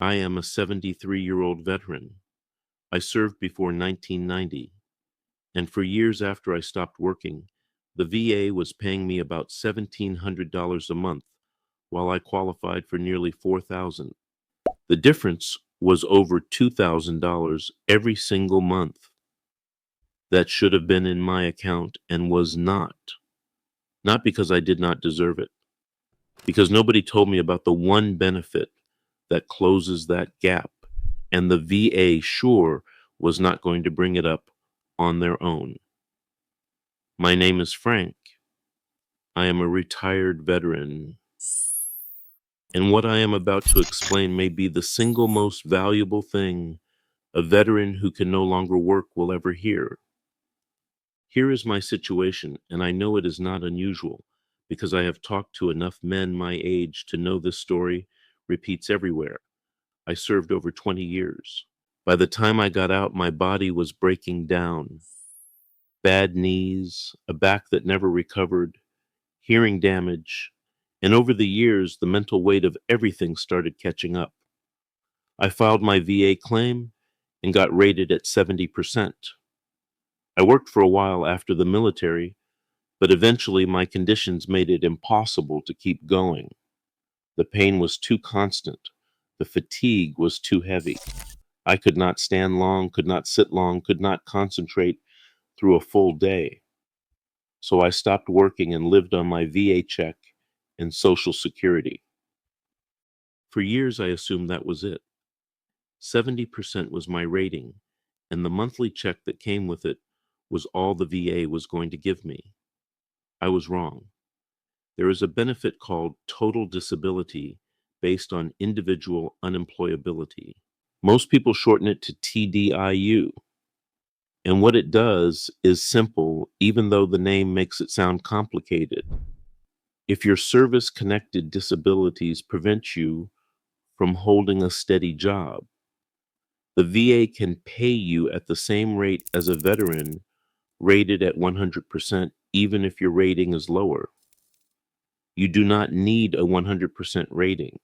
I am a 73-year-old veteran. I served before 1990, and for years after I stopped working, the VA was paying me about $1,700 a month, while I qualified for nearly $4,000. The difference was over $2,000 every single month. That should have been in my account and was not. Not because I did not deserve it, because nobody told me about the one benefit that closes that gap, and the VA sure was not going to bring it up on their own. My name is Frank. I am a retired veteran, and what I am about to explain may be the single most valuable thing a veteran who can no longer work will ever hear. Here is my situation, and I know it is not unusual because I have talked to enough men my age to know this story repeats everywhere. I served over 20 years. By the time I got out, my body was breaking down. Bad knees, a back that never recovered, hearing damage, and over the years, the mental weight of everything started catching up. I filed my VA claim and got rated at 70%. I worked for a while after the military, but eventually my conditions made it impossible to keep going. The pain was too constant. The fatigue was too heavy. I could not stand long, could not sit long, could not concentrate through a full day. So I stopped working and lived on my VA check and Social Security. For years, I assumed that was it. 70% was my rating, and the monthly check that came with it was all the VA was going to give me. I was wrong. There is a benefit called total disability based on individual unemployability. Most people shorten it to TDIU. And what it does is simple, even though the name makes it sound complicated. If your service-connected disabilities prevent you from holding a steady job, the VA can pay you at the same rate as a veteran rated at 100%, even if your rating is lower. You do not need a 100% rating.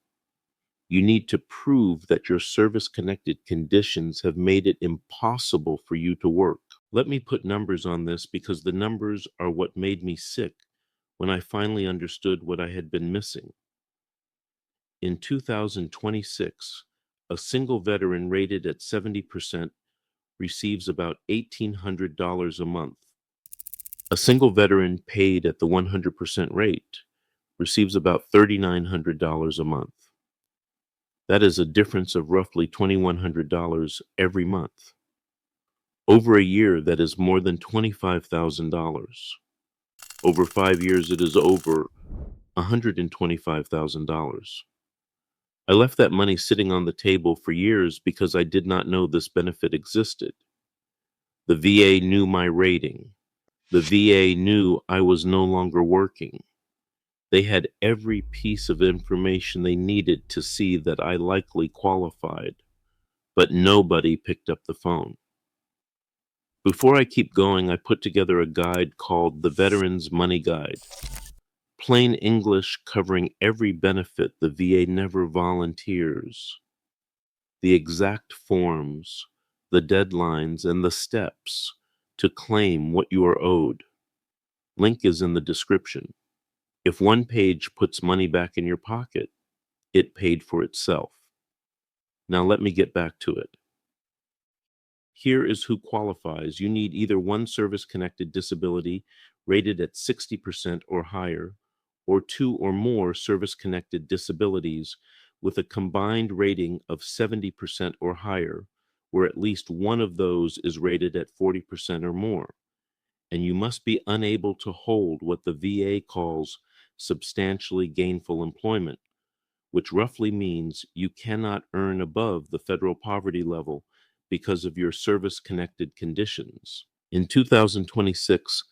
You need to prove that your service-connected conditions have made it impossible for you to work. Let me put numbers on this because the numbers are what made me sick when I finally understood what I had been missing. In 2026, a single veteran rated at 70% receives about $1,800 a month. A single veteran paid at the 100% rate receives about $3,900 a month. That is a difference of roughly $2,100 every month. Over a year, that is more than $25,000. Over 5 years, it is over $125,000. I left that money sitting on the table for years because I did not know this benefit existed. The VA knew my rating. The VA knew I was no longer working. They had every piece of information they needed to see that I likely qualified, but nobody picked up the phone. Before I keep going, I put together a guide called the Veteran's Money Guide. Plain English covering every benefit the VA never volunteers. The exact forms, the deadlines, and the steps to claim what you are owed. Link is in the description. If one page puts money back in your pocket, it paid for itself. Now let me get back to it. Here is who qualifies. You need either one service-connected disability rated at 60% or higher, or two or more service-connected disabilities with a combined rating of 70% or higher, where at least one of those is rated at 40% or more. And you must be unable to hold what the VA calls substantially gainful employment, which roughly means you cannot earn above the federal poverty level because of your service-connected conditions. In 2026,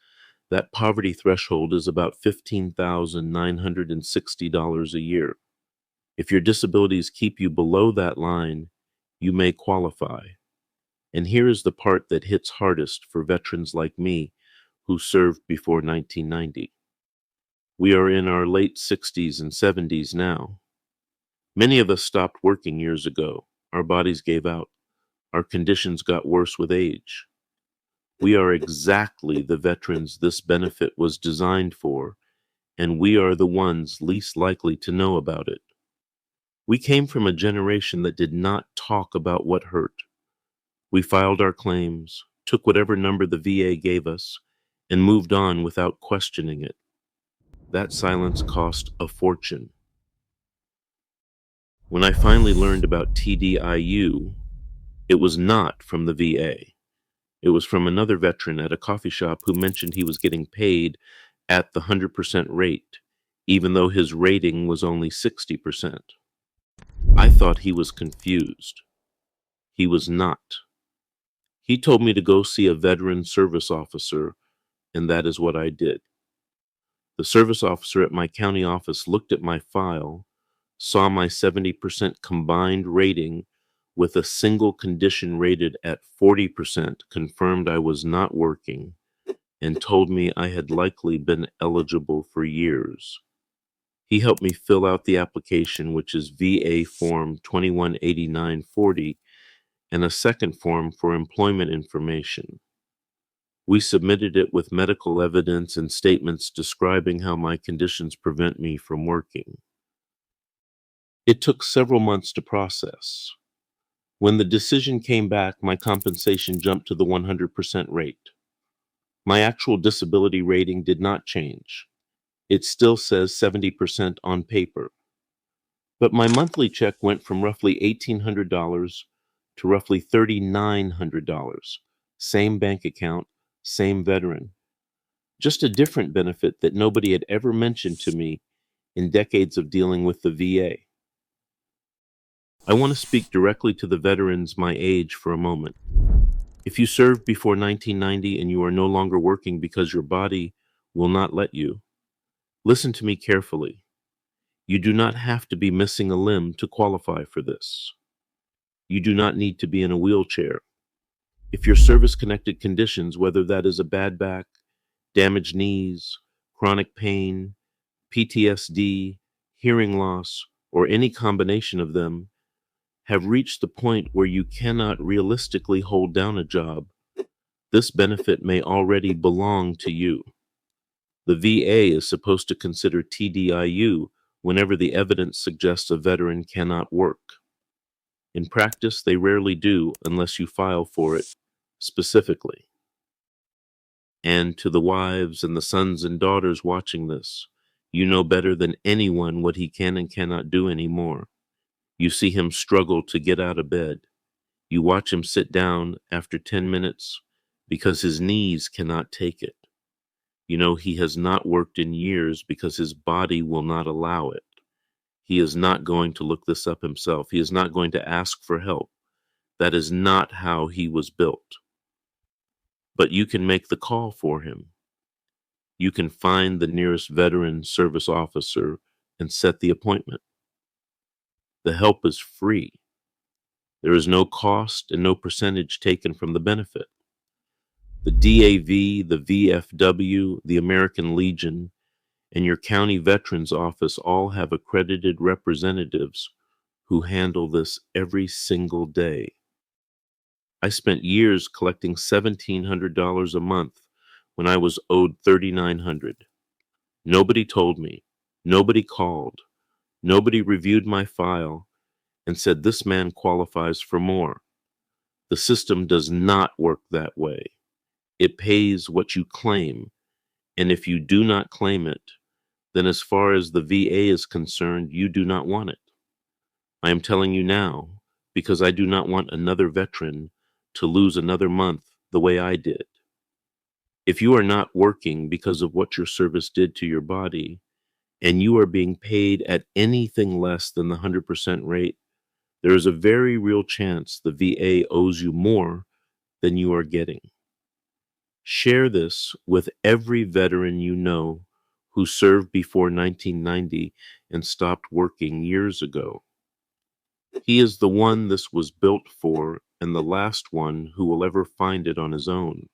that poverty threshold is about $15,960 a year. If your disabilities keep you below that line, you may qualify. And here is the part that hits hardest for veterans like me who served before 1990. We are in our late 60s and 70s now. Many of us stopped working years ago. Our bodies gave out. Our conditions got worse with age. We are exactly the veterans this benefit was designed for, and we are the ones least likely to know about it. We came from a generation that did not talk about what hurt. We filed our claims, took whatever number the VA gave us, and moved on without questioning it. That silence cost a fortune. When I finally learned about TDIU, it was not from the VA. It was from another veteran at a coffee shop who mentioned he was getting paid at the 100% rate, even though his rating was only 60%. I thought he was confused. He was not. He told me to go see a veteran service officer, and that is what I did. The service officer at my county office looked at my file, saw my 70% combined rating with a single condition rated at 40%, confirmed I was not working, and told me I had likely been eligible for years. He helped me fill out the application, which is VA Form 218940, and a second form for employment information. We submitted it with medical evidence and statements describing how my conditions prevent me from working. It took several months to process. When the decision came back, my compensation jumped to the 100% rate. My actual disability rating did not change. It still says 70% on paper. But my monthly check went from roughly $1,800 to roughly $3,900. Same bank account, same veteran. Just a different benefit that nobody had ever mentioned to me in decades of dealing with the VA. I want to speak directly to the veterans my age for a moment. If you served before 1990 and you are no longer working because your body will not let you, listen to me carefully. You do not have to be missing a limb to qualify for this. You do not need to be in a wheelchair. If your service-connected conditions, whether that is a bad back, damaged knees, chronic pain, PTSD, hearing loss, or any combination of them, have reached the point where you cannot realistically hold down a job, this benefit may already belong to you. The VA is supposed to consider TDIU whenever the evidence suggests a veteran cannot work. In practice, they rarely do unless you file for it specifically. And to the wives and the sons and daughters watching this, you know better than anyone what he can and cannot do anymore. You see him struggle to get out of bed. You watch him sit down after 10 minutes because his knees cannot take it. You know he has not worked in years because his body will not allow it. He is not going to look this up himself. He is not going to ask for help. That is not how he was built. But you can make the call for him. You can find the nearest veteran service officer and set the appointment. The help is free. There is no cost and no percentage taken from the benefit. The DAV, the VFW, the American Legion, and your county veterans office all have accredited representatives who handle this every single day. I spent years collecting $1,700 a month when I was owed $3,900. Nobody told me, nobody called, nobody reviewed my file and said this man qualifies for more. The system does not work that way. It pays what you claim, and if you do not claim it, then as far as the VA is concerned, you do not want it. I am telling you now because I do not want another veteran to lose another month the way I did. If you are not working because of what your service did to your body, and you are being paid at anything less than the 100% rate, there is a very real chance the VA owes you more than you are getting. Share this with every veteran you know who served before 1990 and stopped working years ago. He is the one this was built for and the last one who will ever find it on his own.